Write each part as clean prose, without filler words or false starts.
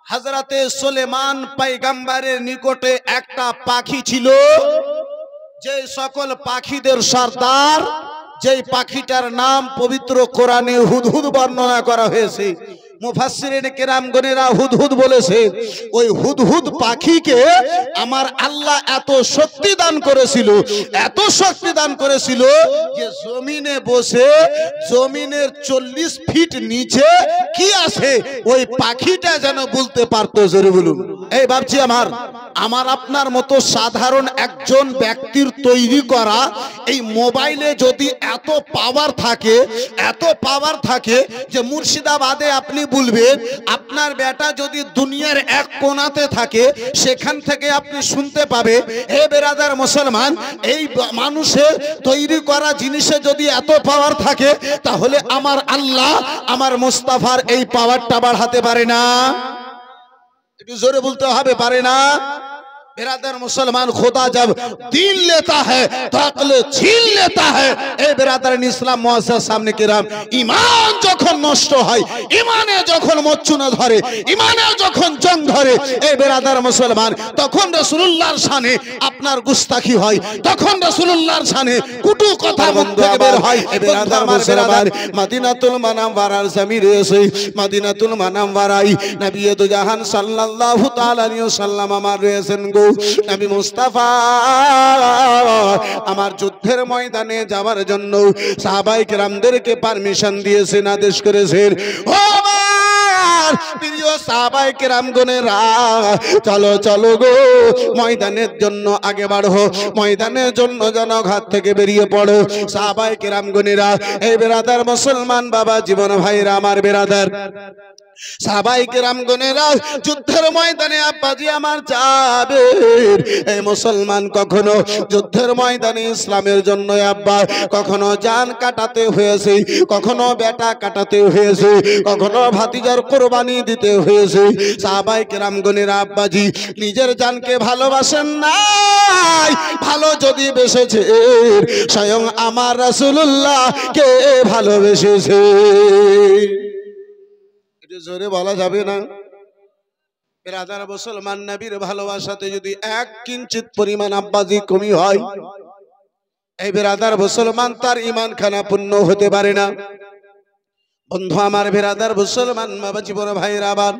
হযরতে সুলেমান পয়গম্বরের নিকটে একটা পাখি ছিল, যে সকল পাখিদের সর্দার, যেই পাখিটার নাম পবিত্র কোরআনে হুদহুদ বর্ণনা করা হয়েছে। মুফাসসিরিন কিরামগণেরা হুদহুদ বলেছে, ওই হুদহুদ পাখিকে আমার আল্লাহ এত শক্তি দান করেছিল, এত শক্তি দান করেছিল যে জমিনে বসে জমিনের 40 ফিট নিচে কি আছে ওই পাখিটা যেন বলতে পারতো। জোরে বলুন। এই ভাবছি আমার আপনার মতো সাধারণ একজন ব্যক্তির তৈরি করা এই মোবাইলে যদি এত পাওয়ার থাকে, এত পাওয়ার থাকে যে মুর্শিদাবাদে আপনি বলবেন, আপনার বেটা যদি দুনিয়ার এক কোণাতে থাকে সেখান থেকে আপনি শুনতে পাবে। হে বেরাদার মুসলমান, এই মানুষের তৈরি করা জিনিসে যদি এত পাওয়ার থাকে, তাহলে আমার আল্লাহ আমার মুস্তাফার এই পাওয়ারটা বাড়াতে পারে না? একটু জোরে বলতে হবে, পারে না? बिरादर मुसलमान, खुदा जब दीन लेता है तो अक्ल छीन लेता है। ए बिरादर इस्लाम मुअज़्ज़ज़ सामने किराम, ईमान যখন নষ্ট হয়, ঈমানে যখন মচ্ছুনা ধরে, ঈমানে যখন জং ধরে, এ বিরাদর মুসলমান, তখন রাসূলুল্লাহর শানে আপনার গুস্তাখি হয়, তখন রাসূলুল্লাহর শানে কুটু কথা মুখ থেকে বের হয়। এ বিরাদর মুসলমান, মদিনাতুল মুনাওয়ারার জমিনে এসে মদিনাতুল মুনাওয়ারায় নবী দু জাহান সাল্লাল্লাহু তাআলা আলাইহি ওয়াসাল্লাম আমার রয়েছেন গো। নবী মুস্তাফা আমার যুদ্ধের ময়দানে যাওয়ার জন্য সাহাবায়ে কেরামদেরকে পারমিশন দিয়েছেন, আদেশ করেছেন। ও আমার প্রিয় সাহাবায়ে কেরামগণেরা, চলো চলো গো, ময়দানের জন্য আগে বাড়ো, ময়দানের জন্য যেন ঘাট থেকে বেরিয়ে পড়ো। সাহাবায়ে কেরামগণেরা, এই বিরাদার মুসলমান বাবা জীবন ভাইরা, আমার বিরাদার সাহাবায়ে কেরামগণেরা, যুদ্ধের ময়দানে আব্বাজি আমার যাবে। এই মুসলমান কখনো যুদ্ধের ময়দানে ইসলামের জন্য আব্বা কখনো জান কাটাতে হয়েছে, কখনো বেটা কাটাতে হয়েছে, কখনো ভাতিজার কুরবানি দিতে হয়েছে। সাহাবায়ে কেরামগণেরা আব্বাজি নিজের জানকে ভালোবাসেন নাই, ভালো যদি বেসেছে স্বয়ং আমার রাসূলুল্লাহকে ভালোবেসেছে। জোরে বলা যাবে না? বিরাদার মুসলমান, নবীর ভালোবাসাতে যদি এক কিঞ্চিত পরিমাণ আব্বাজি কমি হয়, এই বিরাদার মুসলমান তার ঈমান খানা পূর্ণ হতে পারে না। বন্ধু আমার, বিরাদার মুসলমান বাবা জীবন ভাইরা, আবার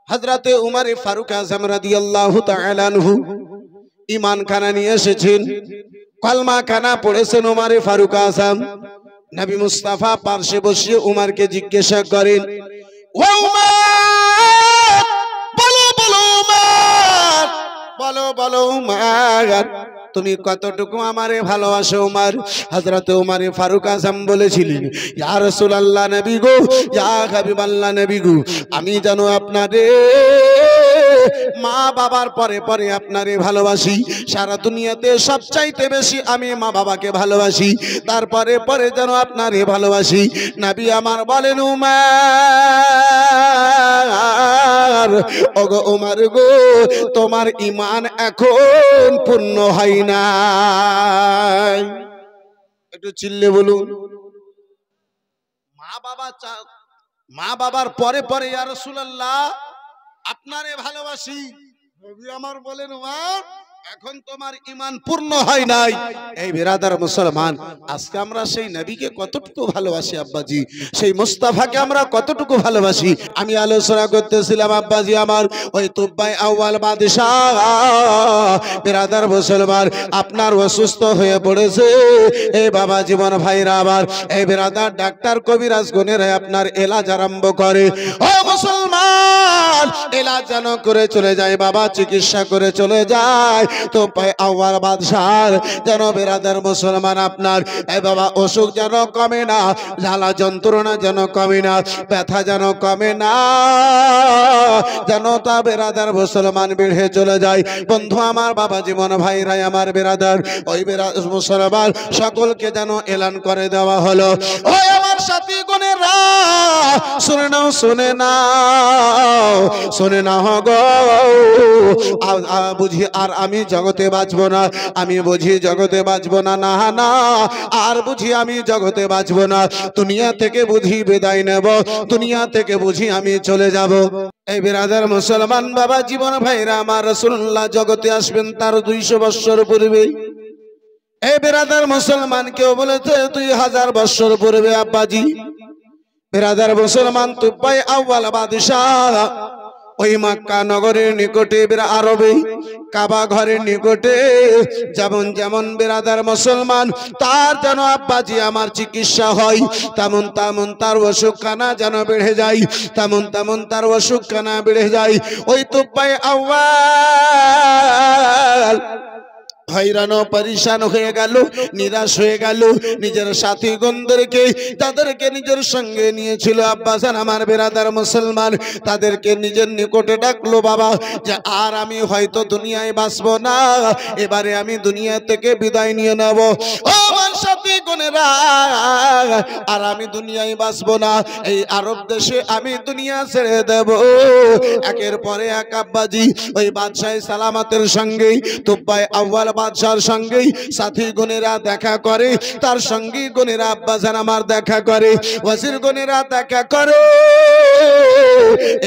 হযরতে উমর ফারুক আযম রাদিয়াল্লাহু তাআলা আনহু ঈমান খানা নিয়ে এসেছেন, কলমা খানা পড়েছেন উমর ফারুক আযম। নবী মুস্তাফা পাশে বসে উমরকে জিজ্ঞাসা করেন, ও উমর, বলো বলো উমর, বলো বলো উমর, তুমি কতটুকু আমারে ভালোবাসো উমর? হযরত উমর ফারুক আযম বলেছিলেন, ইয়া রাসূলুল্লাহ, নবী গো, ইয়া হাবিবাল্লাহ, নবী গো, আমি জানো আপনারে মা বাবার পরে পরে আপনারে ভালোবাসি। সারা দুনিয়াতে সবচাইতে বেশি আমি মা বাবাকে ভালোবাসি, তারপরে পরে যেন আপনারে ভালোবাসি। নবী আমার বলেন, উমর, ওগো উমর গো, তোমার ঈমান এখন পূর্ণ হয় না। একটু চিল্লে বলুন। মা বাবার পরে পরে ইয়া রাসূলুল্লাহ আপনারে ভালোবাসি। নবী আমার বলেন, উমর, এখন তোমার ঈমান পূর্ণ হয় নাই। এই বিরাদার মুসলমান, আজকে আমরা সেই নবীকে কতটুকু ভালোবাসি আব্বাজি, সেই মুস্তাফাকে আমরা কতটুকু ভালোবাসি। আমি আলোচনা করতেছিলাম আব্বাজি আমার, ওই তুব্বাই আউয়াল বাদশাহ বিরাদার মুসলমান আপনার অসুস্থ হয়ে পড়েছে। এই বাবা জীবন ভাইরা, আবার এই বিরাদার ডাক্তার কবিরাজ গণেরা আপনার এলাজ আরম্ভ করে। ও মুসলমান, এলাজ যেন করে চলে যায় বাবা, চিকিৎসা করে চলে যায়। তো আউয়াল বাদশাহ যেন বিরাদার মুসলমান আপনার এই বাবা অসুখ যেন কমে না, জ্বালা যন্ত্রণা যেন কমে না, ব্যথা যেন কমে না, যেন তা বিরাদার মুসলমান বেড়ে চলে যায়। বন্ধু আমার, বাবা জীবন ভাইরা, আমার বিরাদার, ওই বিরাদার মুসলমান সকলকে যেন এলান করে দেওয়া হলো, ওই আমার সাথী গণেরা, শুনে নাও, শুনে নাও, শুনে নাও গো, বুঝি আর আমি জগতে বাঁচবো না, আমি বুঝি জগতে বাঁচবো না, না না, আর বুঝি আমি জগতে বাঁচবো না, দুনিয়া থেকে বুঝি বিদায় নেব, দুনিয়া থেকে বুঝি আমি চলে যাব। এই বিরাদার মুসলমান বাবা জীবন ভাইরা আমার, রাসূলুল্লাহ জগতে আসবেন তার 200 বছর পূর্বে। এই বিরাদার মুসলমান কেউ বলেছে 2000 বছর পূর্বে আব্বাজি। বিরাদার মুসলমান তুব্বাই আউয়াল বাদশাহ ওই মক্কা নগরের নিকটে আরবে কাবা ঘরের নিকটে যেমন যেমন বিরাদার মুসলমান তার যেন আব্বাজি আমার চিকিৎসা হয়, তেমন তেমন তার অসুখখানা যেন বেড়ে যায়, তেমন তেমন তার অসুখখানা বেড়ে যায়। ওই তুব্বাই আউয়াল হয়রান পরিশান হয়ে গেল, নিরাশ হয়ে গেল। নিজের সাথী গণদেরকে তাদেরকে নিজের সঙ্গে নিয়েছিল আব্বাসান আমার বিরাদার মুসলমান, তাদেরকে নিজের নিকটে ডাকলো, বাবা যে আর আমি হয়তো দুনিয়ায় বাঁচব না, এবারে আমি দুনিয়া থেকে বিদায় নিয়ে নেব। ও আমার সাথী গণেরা, আর আমি দুনিয়ায় বাঁচব না, এই আরব দেশে আমি দুনিয়া ছেড়ে দেব। একের পরে এক আব্বাজি ওই বাদশাহ সালামতের সঙ্গেই তুব্বাই আউয়াল বাদশার সঙ্গেই সাথী গণেরা দেখা করে, তার সঙ্গী গণেরা আব্বাজান আমার দেখা করে, ওয়াজির গণেরা দেখা করে।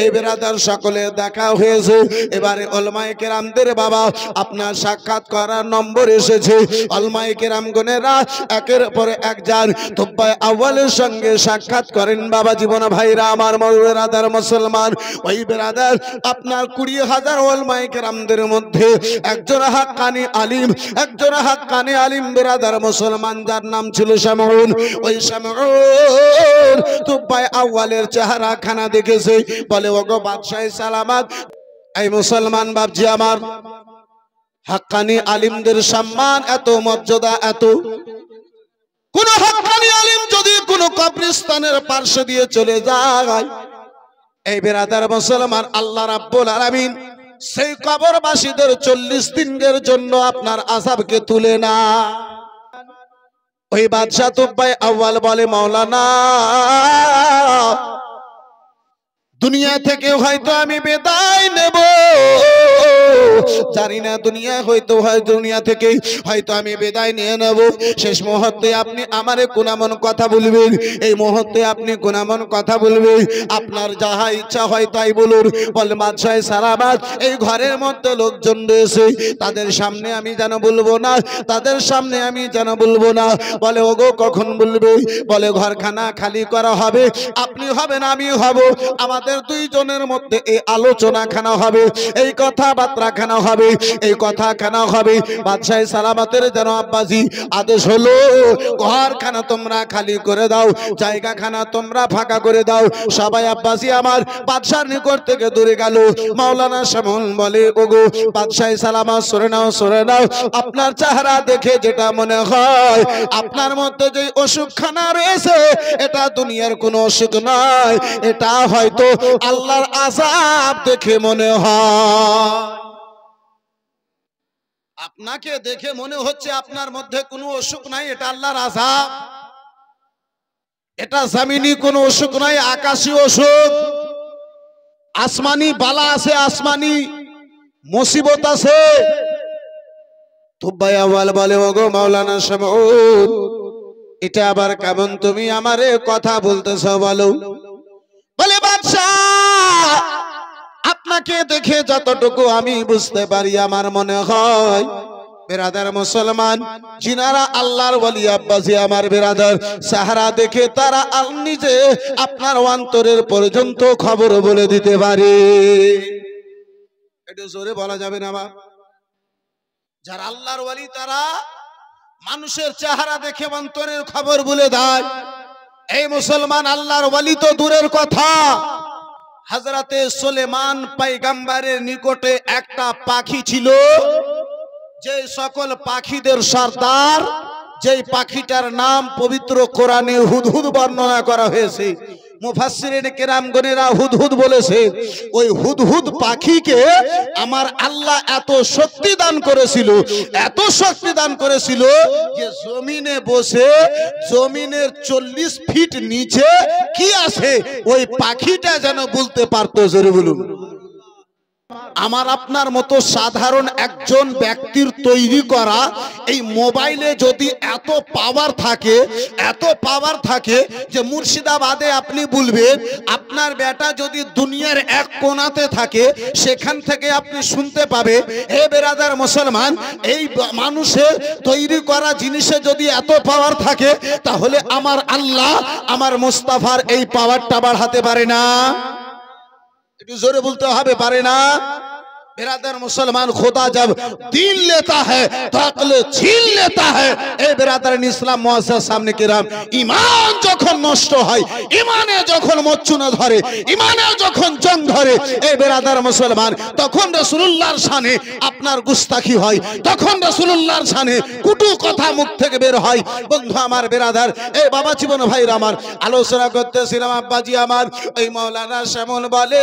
এই বিরাদার সকলে দেখা হয়েছে। এবারে উলামায়ে কেরামদের বাবা আপনার সাক্ষাৎ করার নম্বর এসেছে। উলামায়ে কেরাম গণেরা একের পর এক যান তুব্বাই আউয়ালের সঙ্গে সাক্ষাৎ করেন। বাবা জীবন ভাইরা আমার বিরাদার মুসলমান, ওই বিরাদার আপনার 20,000 উলামায়ে কেরামদের মধ্যে একজন হাক্কানি আলিম, একজন হাক্কানি আলিম বিরাদার মুসলমান, যার নাম ছিল শামউন। ওই শামউন তুব্বাই আউয়ালের চেহারা খানা দেখেছে, বলে ওগো বাদশাহ সালামত, এই মুসলমান বাপজি আমার, হাক্কানি আলিমদের সম্মান এত, মর্যাদা এত, কোন হাক্কানি আলিম যদি কোন কবরস্থানের পার্শ্ব দিয়ে চলে যায়, এই বিরাদার মুসলমান আল্লাহ রাব্বুল আলামিন সেই কবরবাসীদের 40 দিনের জন্য আপনার আযাবকে তুলে না। ওই বাদশা তুব্বাই আউয়াল বলে, মাওলানা দুনিয়া থেকে হয়তো আমি বিদায় নেব, জানি না দুনিয়া হয়তো হয় দুনিয়া থেকে হয়তো আমি বিদায় নিয়ে নেব। শেষ মুহূর্তে আপনি আমারে কোন এমন কথা বলবেন, এই মুহূর্তে আপনি কোন এমন কথা বলবেন, আপনার যাহা ইচ্ছা হয় তাই বলুন। বলে বাদশাহ সালামত, এই ঘরের মধ্যে লোকজন রয়েছে, তাদের সামনে আমি যেন বলবো না, তাদের সামনে আমি যেন বলবো না। বলে ওগো কখন বলবে? বলে ঘরখানা খালি করা হবে, আপনি হবেন আমি হব, আমাদের দুইজনের মধ্যে এই আলোচনা খানা হবে, এই কথাবার্তা খানা হবে, এই কথা খানা হবে। বাদশাহ সালামতের যেন আব্বাজি আদেশ হলো, ঘরখানা তোমরা খালি করে দাও, জায়গা খানা তোমরা ফাঁকা করে দাও। সবাই আব্বাজি আমার বাদশার নিকট থেকে দূরে গেল। মাওলানা শামউন বলে, ওগো বাদশাহ সালামত, সরে নাও সরে নাও, আপনার চেহারা দেখে যেটা মনে হয় আপনার মধ্যে যে অসুখখানা রয়েছে এটা দুনিয়ার কোনো অসুখ নয়, এটা হয়তো আল্লাহর আযাব দেখে মনে হয়। আপনাকে দেখে মনে হচ্ছে আপনার মধ্যে কোনো অসুখ নাই, এটা আল্লাহর আযাব, এটা জমিনি কোনো অসুখ নাই, আকাশী অসুখ, আসমানি বালা আছে, আসমানি মুসিবত আছে। তুব্বাই আউয়াল বলে, ওগো মাওলানা শামউন, এটা আবার কেমন তুমি আমারে কথা বলতেছ বলো? বলে বাদশাহ আপনাকে দেখে যতটুকু আমি বুঝতে পারি আমার মনে হয় বিরাদার মুসলমান যিনারা আল্লাহর ওলি আব্বাসী আমার বিরাদার চেহারা দেখে তারা নিজে আপনার অন্তরের পর্যন্ত খবর বলে দিতে পারে। একটু জোরে বলা যাবে না বাবা? যারা আল্লাহর ওলি তারা মানুষের চেহারা দেখে অন্তরের খবর বলে দেয়। এই মুসলমান আল্লাহর ওলি তো দূরের কথা, হযরতে সুলেমান পয়গম্বরের নিকটে একটা পাখি ছিল, যে সকল পাখিদের সর্দার, যেই পাখিটার নাম পবিত্র কোরআনে হুদহুদ বর্ণনা করা হয়েছে। মুফাসসিরিন কেরামগণেরা হুদহুদ বলেছে, ওই হুদহুদ পাখিকে আমার আল্লাহ এত শক্তি দান করেছিল, এত শক্তি দান করেছিল যে জমিনে বসে জমিনের 40 ফিট নিচে কি আছে ওই পাখিটা যেন বলতে পারতো। জোরে বলুন। আমার আপনার মতো সাধারণ একজন ব্যক্তির তৈরি করা এই মোবাইলে যদি এত পাওয়ার থাকে যে মুর্শিদাবাদে আপনি বলবেন আপনার বেটা যদি দুনিয়ার এক কোণাতে থাকে সেখান থেকে আপনি শুনতে পাবে। হে বেরাদার মুসলমান, এই মানুষের তৈরি করা জিনিসে যদি এত পাওয়ার থাকে তাহলে আমার আল্লাহ আমার মুস্তাফার এই পাওয়ারটা বাড়াতে পারে না? একটু জোরে বলতে হবে, পারে না? बिरादर मुसलमान खुदा जब दिल लेता है तो अक्ल छीन लेता है। ए बिरादर इस्लाम मुअस्सस सामने किराम, ईमान যখন নষ্ট হয়, ইমানে যখন মচ্ছুনা ধরে, ইমানে যখন জং ধরে, এ বিরাদর মুসলমান, তখন রাসূলুল্লাহর শানে আপনার গুস্তাখি হয়, তখন রাসূলুল্লাহর শানে কুটু কথা মুখ থেকে বের হয়। বন্ধু আমার, বিরাদর, এই বাবা জীবন ভাইরা আমার, আলোচনা করতেছিলাম আব্বাজি আমার, ওই মাওলানা শ্যামল বলে,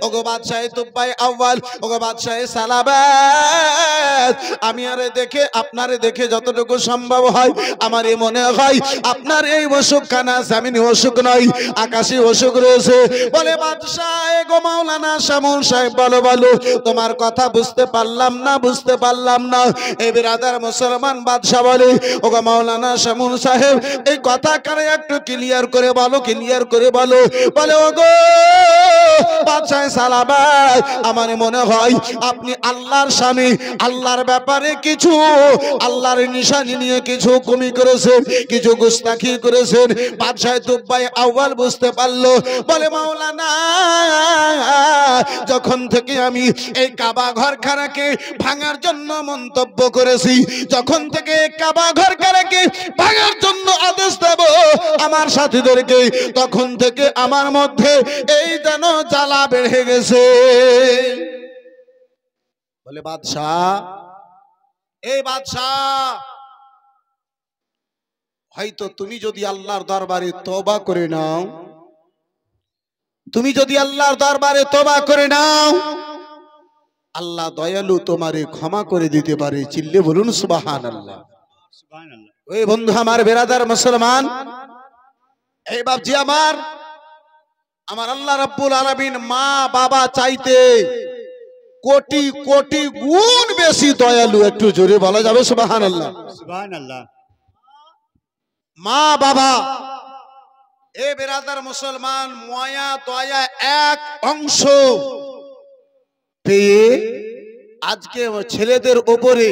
ওগো বাদশাহ তুব্বাই আউয়াল, ওগো বাদশাহ সালাবাত, আমি আরে দেখে আপনারে দেখে যতটুকু সম্ভব হয় আমার এই মনে হয় আপনার এই অসুখ খানা জামিনি অসুখ নয়, আকাশী অসুখ রয়েছে। বলে বাদশাহ, গো মাওলানা শ্যামল সাহেব, বলো বলো, তোমার কথা বুঝতে পারলাম না। এই বিরাদার মুসলমান বাদশাহ বলে, ওগো মাওলানা শ্যামল সাহেব, এই কথা কারে একটু ক্লিয়ার করে বলো। বলে, ওগো বাদশাহ সালাবাত, আমার মনে হয় আপনি আল্লাহর শানে, আল্লাহর ব্যাপারে কিছু, আল্লাহর নিশানি নিয়ে কিছু কমি করেছেন, কিছু গুস্তাখি করেছেন। বাদশাহ তুব্বাই আউয়াল বুঝতে পারলো। বলে, মাওলানা, যখন থেকে আমি এই কাবা ঘরখানাকে ভাঙার জন্য মন্তব্য করেছি, যখন থেকে কাবা ঘরখানাকে ভাঙার জন্য আদেশ দেব আমার সাথীদেরকে, তখন থেকে আমার মধ্যে এই যেন জ্বালা বেড়ে গেছে। বলে, বাদশাহ, এই বাদশাহ, হয়তো তুমি যদি আল্লাহর দরবারে তওবা করে নাও, আল্লাহ দয়ালু তোমারে ক্ষমা করে দিতে পারে। চিল্লে বলুন সুবহানাল্লাহ। ওই বন্ধু আমার, বিরাদার মুসলমান, এই বাপজি আমার আল্লাহ রাব্বুল আলামিন মা বাবা চাইতে কোটি কোটি গুণ বেশি দয়ালু। একটু জোরে বলা যাবে সুবহানাল্লাহ? সুবহানাল্লাহ। মা বাবা, এ বিরাদার মুসলমান, মায়া দয়া এক অংশ পেয়ে আজকে ছেলেদের উপরে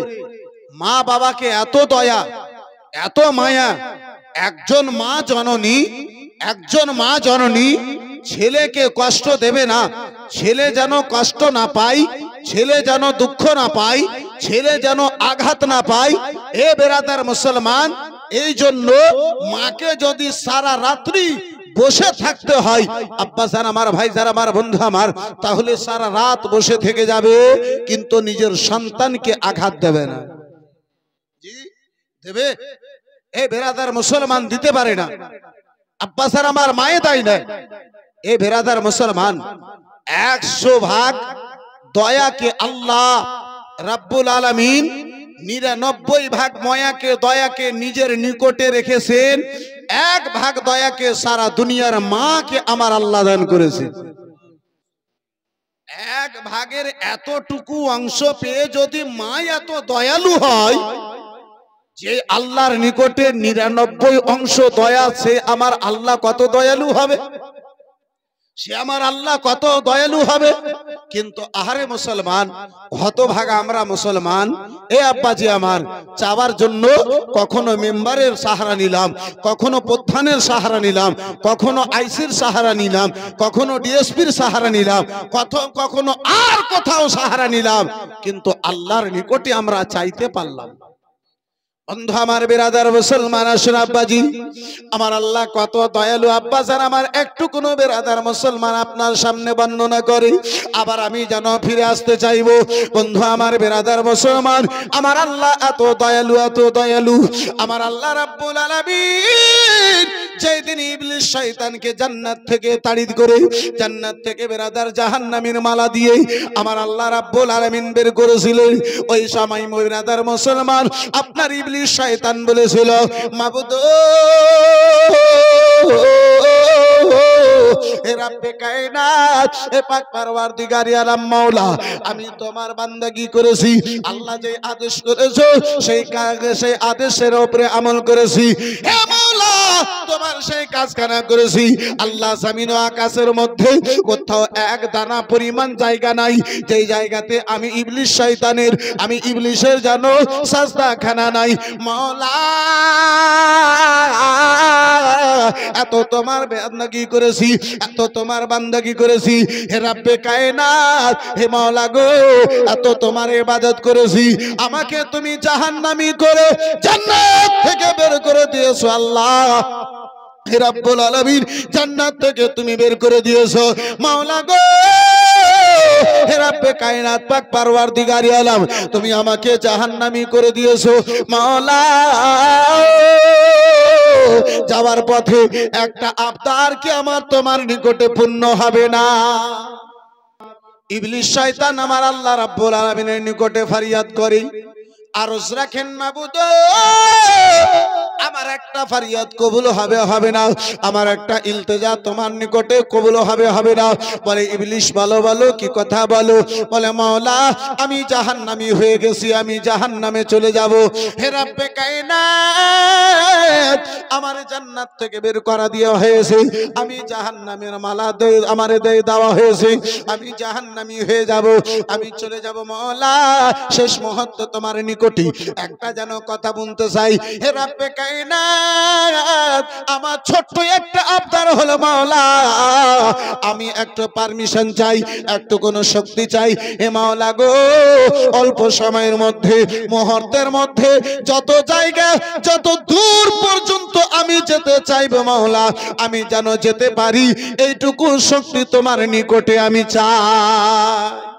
মা বাবাকে এত দয়া, এত মায়া। একজন মা জননী ছেলেকে কষ্ট দেবে না, ছেলে যেন কষ্ট না পায়, ছেলে যেন দুঃখ না পায়, ছেলে যেন আঘাত না পায়। এ বেরাদার মুসলমান, এই জন্য মাকে যদি সারা রাত্রি বসে থাকতে হয়, আব্বা জান আমার, ভাই যান আমার, বন্ধু আমার, তাহলে সারা রাত বসে থেকে যাবে, কিন্তু নিজের সন্তানকে আঘাত দেবে না। জি দেবে? এই বেরাদার মুসলমান দিতে পারে না। আব্বা স্যার আমার মায়ে দেয় না। এই বেরাদার মুসলমান, 100 ভাগ দয়াকে আল্লাহ রাব্বুল আলামিন 99 ভাগ দয়াকে নিজের নিকটে রেখেছেন, 1 ভাগ দয়াকে সারা দুনিয়ার মাকে আমার আল্লাহ দান করেছে। 1 ভাগের এতটুকু অংশ পেয়ে যদি মা এত দয়ালু হয়, যে আল্লাহর নিকটে 99 অংশ দয়া, সে আমার আল্লাহ কত দয়ালু হবে? সে আমার আল্লাহ কত দয়ালু হবে? কিন্তু আহারে মুসলমান, হতভাগা আমরা মুসলমান, এ আব্বাজি আমার, চাওয়ার জন্য কখনো মেম্বারের সাহারা নিলাম, কখনো প্রধানের সাহারা নিলাম, কখনো আইসির সাহারা নিলাম, কখনো ডিএসপির সাহারা নিলাম, কখনো আর কোথাও সাহারা নিলাম, কিন্তু আল্লাহর নিকটে আমরা চাইতে পারলাম। বন্ধু আমার, বিরাদার মুসলমান, আসুন আব্বাজি, আমার আল্লাহ কত দয়ালু। আব্বা স্যার আমার, একটু কোনো বিরাদার মুসলমান আপনার সামনে বর্ণনা করে, আবার আমি যেন ফিরে আসতে চাইবো। বন্ধু আমার, বিরাদার মুসলমান, আমার আল্লাহ এত দয়ালু, আমার আল্লাহ রাব্বুল আলামিন যেদিন ইবলিস শয়তানকে জান্নাত থেকে তাড়িত করে, জান্নাত থেকে বিরাদার জাহান্নামের মালা দিয়ে আমার আল্লাহ রাব্বুল আলামিন বের করেছিলেন, ওই সময় বিরাদার মুসলমান আপনার ইবলিস শয়তান বলেছিল, মাবুদ হে রব্বে কায়নাত, হে পাক পরওয়ারদিগারে আলম মাওলা, আমি তোমার বান্দাগি করেছি, আল্লাহ যে আদেশ করেছো সেই আদেশের উপরে আমল করেছি। হে মাওলা, তোমার সেই কাজখানা করেছি। আল্লাহ জমিন ও আকাশের মধ্যে কোথাও এক দানা পরিমাণ জায়গা নাই যেই জায়গাতে আমি ইবলিস শয়তানের, আমি ইবলিসের জানো সাজদাখানা নাই। মাওলা, এত তোমার বান্দাগি করেছি, এত তোমার বান্দাগি করেছি। হে রব্বে কায়নাত, হে মাওলা গো, এত তোমার ইবাদত করেছি, আমাকে তুমি জাহান্নামী করে জান্নাত থেকে বের করে দিয়েছো। আল্লাহ হে রব্বুল আলামিন, জান্নাত থেকে তুমি বের করে দিয়েছো। মাওলা গো, হে রব্বে কায়নাত, পাক পরওয়ারদিগারে আলম, তুমি আমাকে জাহান্নামী করে দিয়েছো। মাওলা, যাওয়ার পথে একটা আবদার কি আমার তোমার নিকটে পূর্ণ হবে না? ইবলিস শয়তান আমার আল্লাহ রাব্বুল আলামিনের নিকটে ফরিয়াদ করে, আরজ রাখেন মাবুদ, আমার একটা ফরিয়াদ কবুল হবে না, আমার একটা ইলতিজা তোমার নিকটে কবুল হবে না। বলে ইবলিস, বলো বলো কি কথা বলো? বলে মাওলা, আমি জাহান্নামী হয়ে গেছি, আমি জাহান্নামে চলে যাব। হে রব্বে কায়নাত, আমার জান্নাত থেকে বের করা দেওয়া হয়েছে, আমি জাহান্নামের মালা আমারে দেওয়া হয়েছে, আমি জাহান্নামী হয়ে যাব, আমি চলে যাব। মাওলা, শেষ মুহূর্ত তোমার নিকটে একটা যেন কথা বলতে চাই। হে রব্বে কায়নাত, আমার ছোট্ট একটা আবদার হলো মাওলা, আমি একটু পারমিশন চাই, একটু কোন শক্তি চাই। হে মাওলা গো, অল্প সময়ের মধ্যে, মুহূর্তের মধ্যে যত জায়গা, যত দূর পর্যন্ত আমি যেতে চাইবো মাওলা, আমি যেন যেতে পারি, এইটুকু শক্তি তোমার নিকটে আমি চাই।